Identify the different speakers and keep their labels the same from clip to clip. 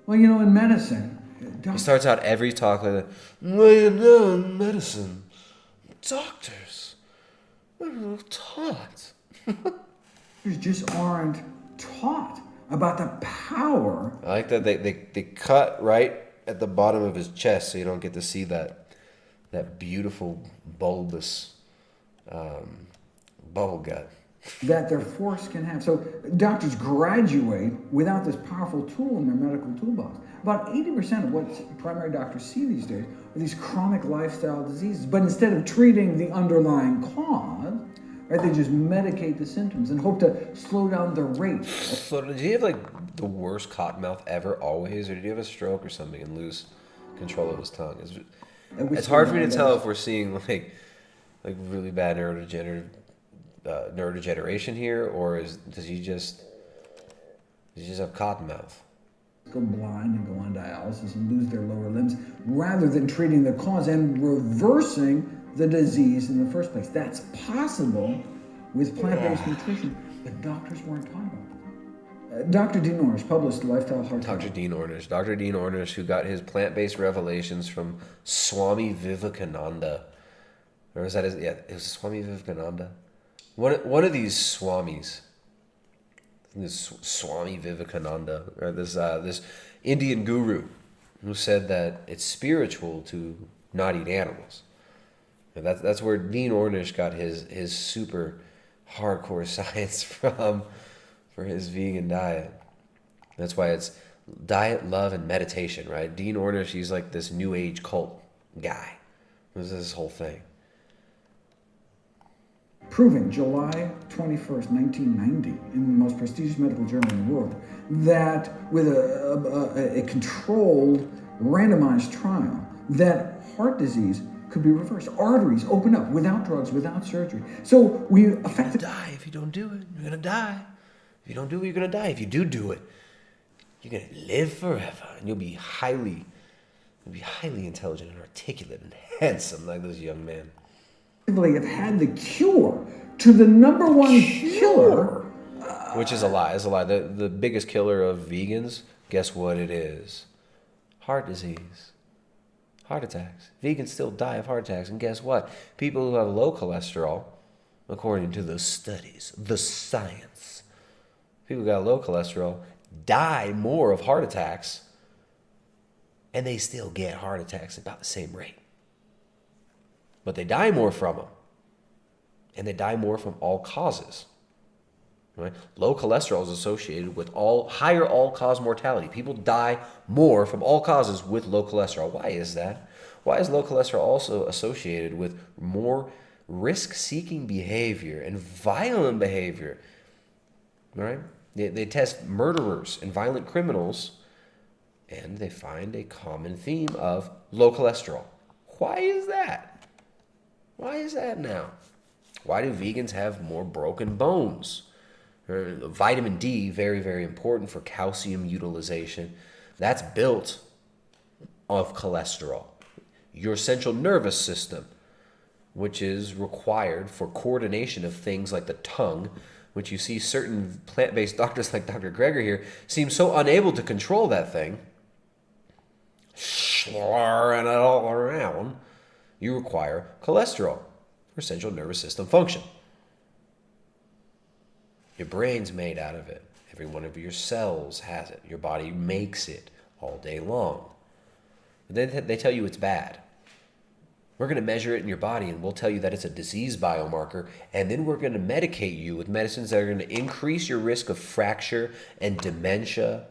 Speaker 1: Well, you know, in medicine,
Speaker 2: He starts out every talk like that. Well, you know, in medicine, doctors, we're taught.
Speaker 1: doctors just aren't taught about the power.
Speaker 2: I like that they cut right at the bottom of his chest so you don't get to see that beautiful bulbous bubble gut.
Speaker 1: That their force can have. So doctors graduate without this powerful tool in their medical toolbox. About 80% of what primary doctors see these days are these chronic lifestyle diseases. But instead of treating the underlying cause, right, they just medicate the symptoms and hope to slow down the rate.
Speaker 2: So did he have like the worst cotton mouth ever always, or did he have a stroke or something and lose control of his tongue? It's hard for me to tell if we're seeing like really bad neurodegeneration here, or does he just have cotton mouth?
Speaker 1: Go blind and go on dialysis and lose their lower limbs rather than treating the cause and reversing the disease in the first place. That's possible with plant-based nutrition, but doctors weren't taught about it. Dr. Dean Ornish published Lifestyle Heart
Speaker 2: Dr. Dean Ornish, who got his plant-based revelations from Swami Vivekananda. Or was that his, yeah, it was Swami Vivekananda. One of these swamis, this Swami Vivekananda, or this Indian guru, who said that it's spiritual to not eat animals. And that's where Dean Ornish got his super hardcore science from for his vegan diet. That's why it's diet, love, and meditation, right? Dean Ornish, he's like this new age cult guy. This is this whole thing.
Speaker 1: Proving July 21st, 1990, in the most prestigious medical journal in the world, that with a controlled, randomized trial, that heart disease could be reversed. Arteries open up without drugs, without surgery. So we effectively
Speaker 2: Die if you don't do it. You're gonna die. If you don't do it, you're gonna die. If you do it, you're gonna live forever, and you'll be highly intelligent and articulate and handsome like this young man.
Speaker 1: have had the cure to the number one killer.
Speaker 2: Which is a lie. It's a lie. The biggest killer of vegans, guess what it is? Heart disease. Heart attacks. Vegans still die of heart attacks. And guess what? People who have low cholesterol, according to the studies, the science, people who got low cholesterol die more of heart attacks, and they still get heart attacks at about the same rate. But they die more from them. And they die more from all causes. Right? Low cholesterol is associated with higher all-cause mortality. People die more from all causes with low cholesterol. Why is that? Why is low cholesterol also associated with more risk-seeking behavior and violent behavior? All right? They test murderers and violent criminals, and they find a common theme of low cholesterol. Why is that? Why is that now? Why do vegans have more broken bones? Vitamin D, very, very important for calcium utilization. That's built of cholesterol. Your central nervous system, which is required for coordination of things like the tongue, which you see certain plant-based doctors like Dr. Greger here seem so unable to control that thing, slurring it all around. You require cholesterol for central nervous system function. Your brain's made out of it. Every one of your cells has it. Your body makes it all day long. But then they tell you it's bad. We're going to measure it in your body, and we'll tell you that it's a disease biomarker, and then we're going to medicate you with medicines that are going to increase your risk of fracture and dementia.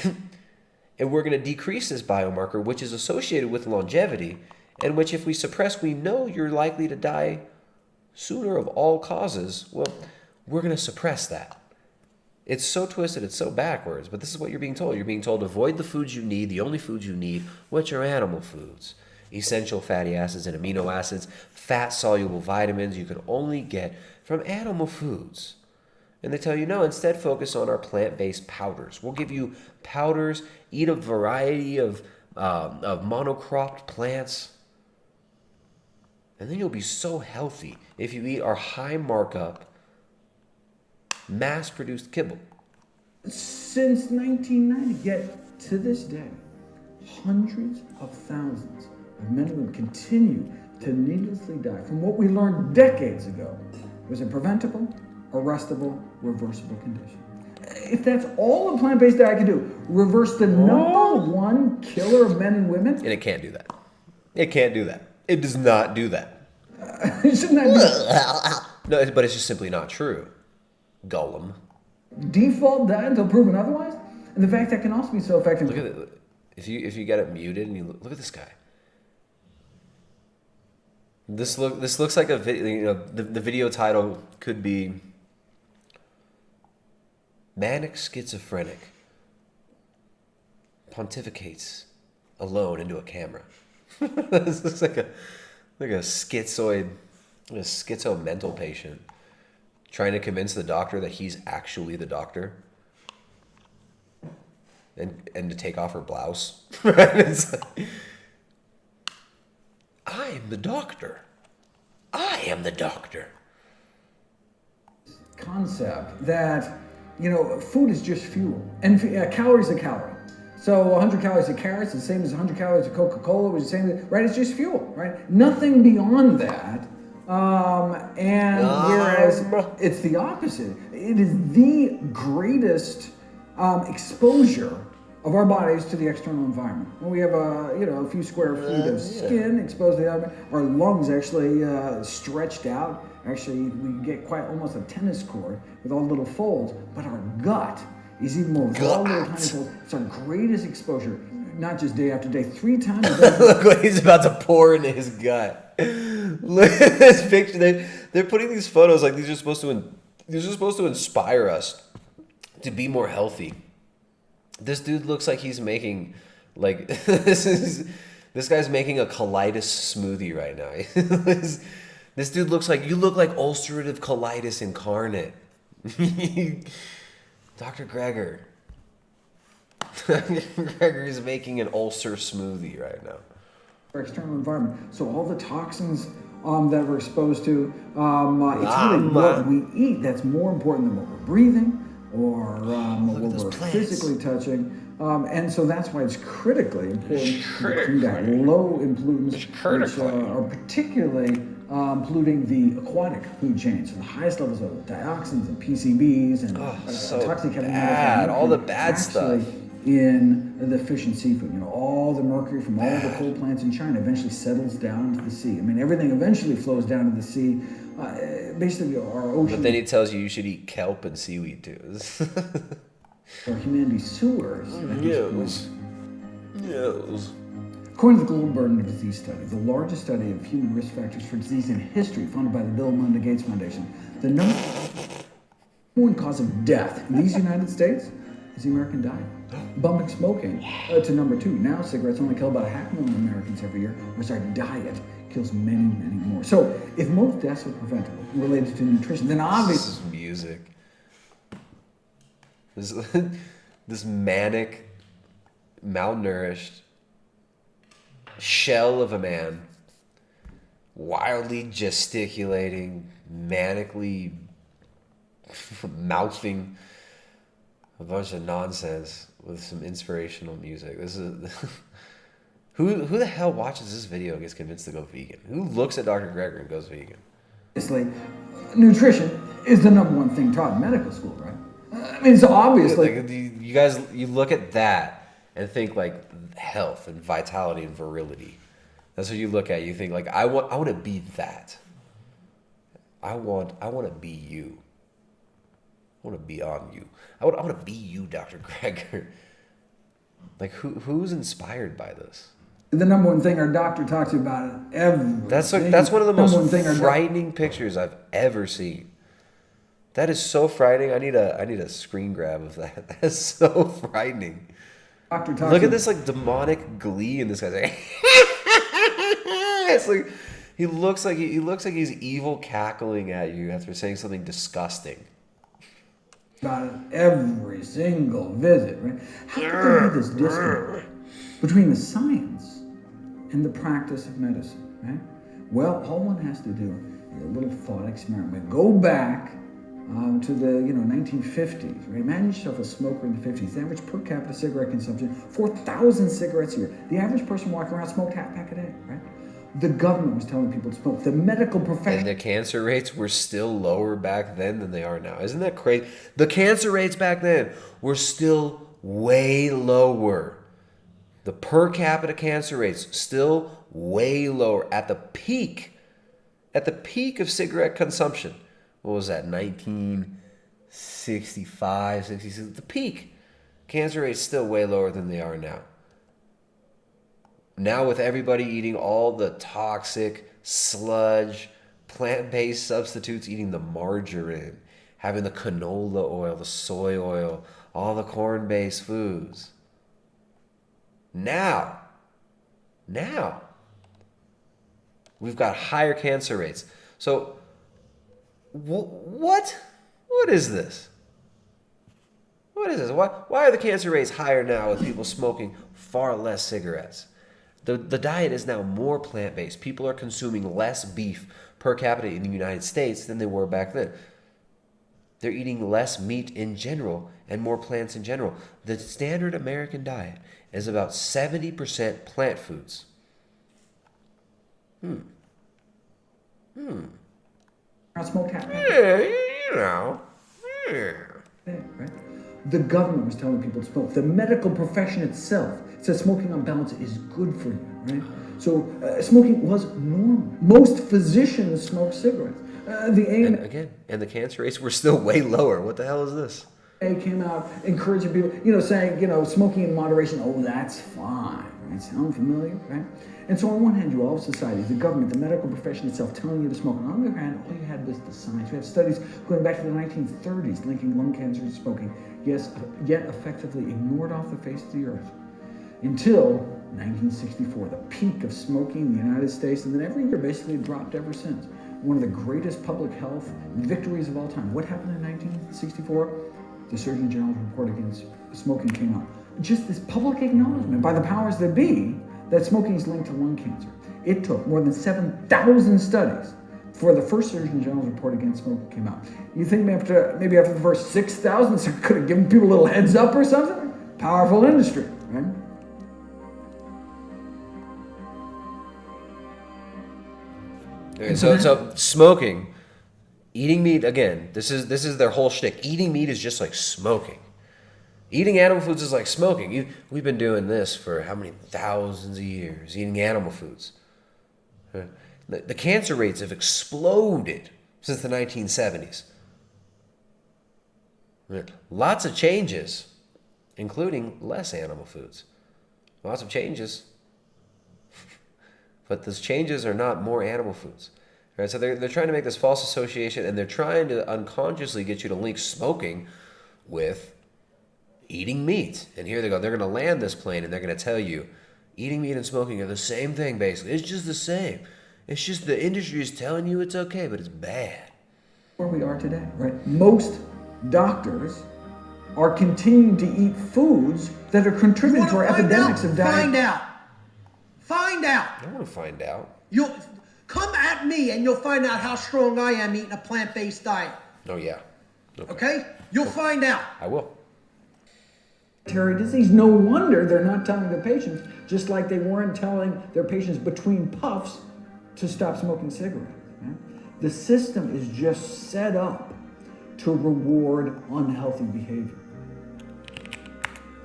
Speaker 2: And we're going to decrease this biomarker, which is associated with longevity, and which if we suppress, we know you're likely to die sooner of all causes. Well, we're going to suppress that. It's so twisted, it's so backwards, but this is what you're being told. You're being told to avoid the foods you need, the only foods you need, which are animal foods. Essential fatty acids and amino acids, fat-soluble vitamins you can only get from animal foods. And they tell you, no, instead focus on our plant-based powders. We'll give you powders, eat a variety of monocropped plants, and then you'll be so healthy if you eat our high markup, mass-produced kibble.
Speaker 1: since 1990. Yet to this day, hundreds of thousands of men and women continue to needlessly die from what we learned decades ago was a preventable, arrestable, reversible condition. If that's all a plant-based diet can do, reverse the number one killer of men and women.
Speaker 2: And it can't do that. It can't do that. It does not do that.
Speaker 1: Shouldn't that
Speaker 2: No, but it's just simply not true. Gollum.
Speaker 1: be default diet until proven otherwise? And the fact that can also be so effective.
Speaker 2: Look at it. If you get it muted and you look at this guy. This looks like a video. You know, the video title could be "Manic Schizophrenic Pontificates Alone into a Camera." This looks like a schizoid, a schizo mental patient trying to convince the doctor that he's actually the doctor, and to take off her blouse. Right? It's like, I am the doctor. I am the doctor.
Speaker 1: Concept that, food is just fuel. And calories a calorie. So 100 calories of carrots is the same as 100 calories of Coca-Cola, which is the same, right? It's just fuel, right? Nothing beyond that. Whereas it's the opposite. It is the greatest exposure of our bodies to the external environment. When we have a few square feet of skin exposed to the environment, our lungs actually stretched out. Actually, we get quite almost a tennis court with all the little folds, but our gut is even more with all little tiny folds. It's our greatest exposure, not just day after day, 3 times a day.
Speaker 2: Look what he's about to pour into his gut. Look at this picture. They're putting these photos like these are supposed to inspire us to be more healthy. This dude looks like he's making this guy's making a colitis smoothie right now. This dude looks like you look like ulcerative colitis incarnate. Dr. Greger. Dr. Greger is making an ulcer smoothie right now.
Speaker 1: Our external environment. So all the toxins that we're exposed to, it's really what we eat that's more important than what we're breathing or what we're physically touching. And so that's why it's critically important to do that. Low in pollutants, which are particularly polluting the aquatic food chain. So the highest levels of dioxins and PCBs and toxic chemicals.
Speaker 2: Bad. All the bad stuff.
Speaker 1: In the fish and seafood, all the mercury from all the coal plants in China eventually settles down into the sea. I mean, everything eventually flows down to the sea. Basically, our ocean.
Speaker 2: But then he tells you should eat kelp and seaweed too.
Speaker 1: Our humanity's sewers.
Speaker 2: Yes.
Speaker 1: According to the Global Burden of Disease Study, the largest study of human risk factors for disease in history, funded by the Bill and Melinda Gates Foundation, the number one cause of death in these United States is the American diet. Bumping smoking to number 2. Now cigarettes only kill about 500,000 Americans every year, whereas our diet kills many, many more. So if most deaths are preventable related to nutrition, then obviously...
Speaker 2: This is music. This manic, malnourished shell of a man, wildly gesticulating, manically mouthing a bunch of nonsense with some inspirational music. This is who the hell watches this video and gets convinced to go vegan? Who looks at Dr. Greger and goes vegan?
Speaker 1: Obviously, nutrition is the number one thing taught in medical school, right? I mean, it's obviously...
Speaker 2: You look at that and think like health and vitality and virility. That's what you look at. You think like, I want to be that. I want to be you. I want to be on you. I want to be you, Dr. Greger. Like, who's inspired by this?
Speaker 1: The number one thing our doctor talks about
Speaker 2: That's one of the most frightening pictures I've ever seen. That is so frightening. I need a screen grab of that. That is so frightening. Look at this like demonic glee in this guy's like, it's like he looks like he's evil cackling at you after saying something disgusting.
Speaker 1: About it every single visit, right? How can there be this disconnect between the science and the practice of medicine, right? Well, all one has to do is a little thought experiment. Go back to the 1950s. Right? Imagine yourself a smoker in the 50s. The average per capita cigarette consumption, 4,000 cigarettes a year. The average person walking around smoked half pack a day. Right? The government was telling people to smoke. The medical profession.
Speaker 2: And the cancer rates were still lower back then than they are now. Isn't that crazy? The cancer rates back then were still way lower. The per capita cancer rates still way lower at the peak. At the peak of cigarette consumption. What was that? 1965, 66. The peak. Cancer rates still way lower than they are now. Now with everybody eating all the toxic sludge, plant-based substitutes, eating the margarine, having the canola oil, the soy oil, all the corn-based foods. Now, we've got higher cancer rates. So, what is this? What is this? Why are the cancer rates higher now with people smoking far less cigarettes? The diet is now more plant-based. People are consuming less beef per capita in the United States than they were back then. They're eating less meat in general and more plants in general. The standard American diet is about 70% plant foods.
Speaker 1: Smoked half pack.
Speaker 2: Yeah.
Speaker 1: Right? The government was telling people to smoke. The medical profession itself said smoking on balance is good for you, right? So smoking was normal. Most physicians smoke cigarettes. The AMA
Speaker 2: And the cancer rates were still way lower. What the hell is this?
Speaker 1: Came out encouraging people, saying, smoking in moderation, oh, that's fine, right? Sound familiar, right? And so on one hand, you all have society, the government, the medical profession itself telling you to smoke. And on the other hand, all you had was the science. You have studies going back to the 1930s linking lung cancer to smoking, yet effectively ignored off the face of the earth. Until 1964, the peak of smoking in the United States, and then every year basically dropped ever since. One of the greatest public health victories of all time. What happened in 1964? The Surgeon General's report against smoking came out. Just this public acknowledgement by the powers that be that smoking is linked to lung cancer. It took more than 7,000 studies before the first Surgeon General's report against smoking came out. You think maybe after the first 6,000, so could have given people a little heads up or something? Powerful industry, right?
Speaker 2: Okay, so smoking, eating meat, again, this is their whole shtick. Eating meat is just like smoking. Eating animal foods is like smoking. We've been doing this for how many thousands of years, eating animal foods. The cancer rates have exploded since the 1970s. Lots of changes, including less animal foods. Lots of changes. But those changes are not more animal foods. Right? So they're trying to make this false association, and they're trying to unconsciously get you to link smoking with eating meat. And here they go. They're going to land this plane, and they're going to tell you eating meat and smoking are the same thing, basically. It's just the same. It's just the industry is telling you it's okay, but it's bad.
Speaker 1: Where we are today, right? Most doctors are continuing to eat foods that are contributing to our epidemics of diabetes.
Speaker 3: Find out.
Speaker 2: I want to find out.
Speaker 3: You'll come at me and you'll find out how strong I am eating a plant-based diet.
Speaker 2: Oh, yeah.
Speaker 3: Okay? You'll find out.
Speaker 2: I will.
Speaker 1: Disease. No wonder they're not telling their patients, just like they weren't telling their patients between puffs to stop smoking cigarettes. Right? The system is just set up to reward unhealthy behavior.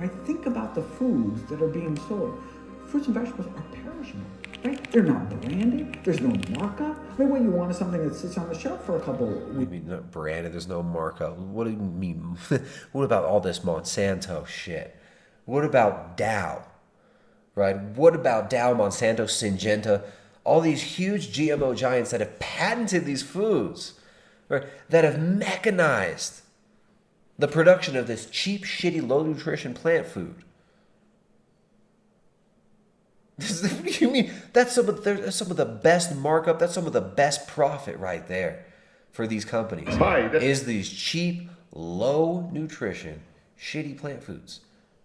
Speaker 1: Right? Think about the foods that are being sold. Fruits and vegetables are perishable, right? They're not branded. There's no markup. I mean, what you want is something that sits on the shelf for a couple of weeks.
Speaker 2: What do you mean not branded? There's no markup. What do you mean? What about all this Monsanto shit? What about Dow? Right? What about Dow, Monsanto, Syngenta? All these huge GMO giants that have patented these foods, right? That have mechanized the production of this cheap, shitty, low nutrition plant food. What do you mean? That's some of the best markup. That's some of the best profit right there for these companies. Is these cheap, low nutrition, shitty plant foods.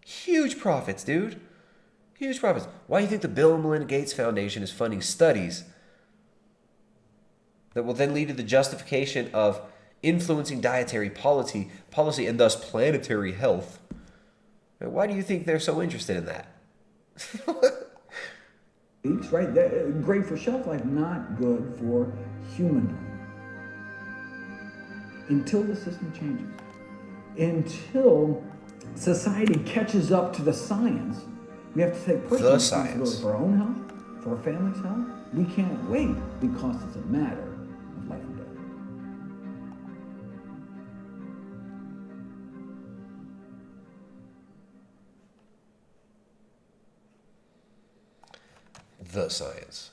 Speaker 2: Huge profits, dude. Huge profits. Why do you think the Bill and Melinda Gates Foundation is funding studies that will then lead to the justification of influencing dietary policy and thus planetary health. Why do you think they're so interested in that?
Speaker 1: Right? Great for shelf life, not good for humandom. Until the system changes. Until society catches up to the science, we have to take personal responsibility for our own health, for our family's health. We can't wait because it's a matter of life and death.
Speaker 2: The science.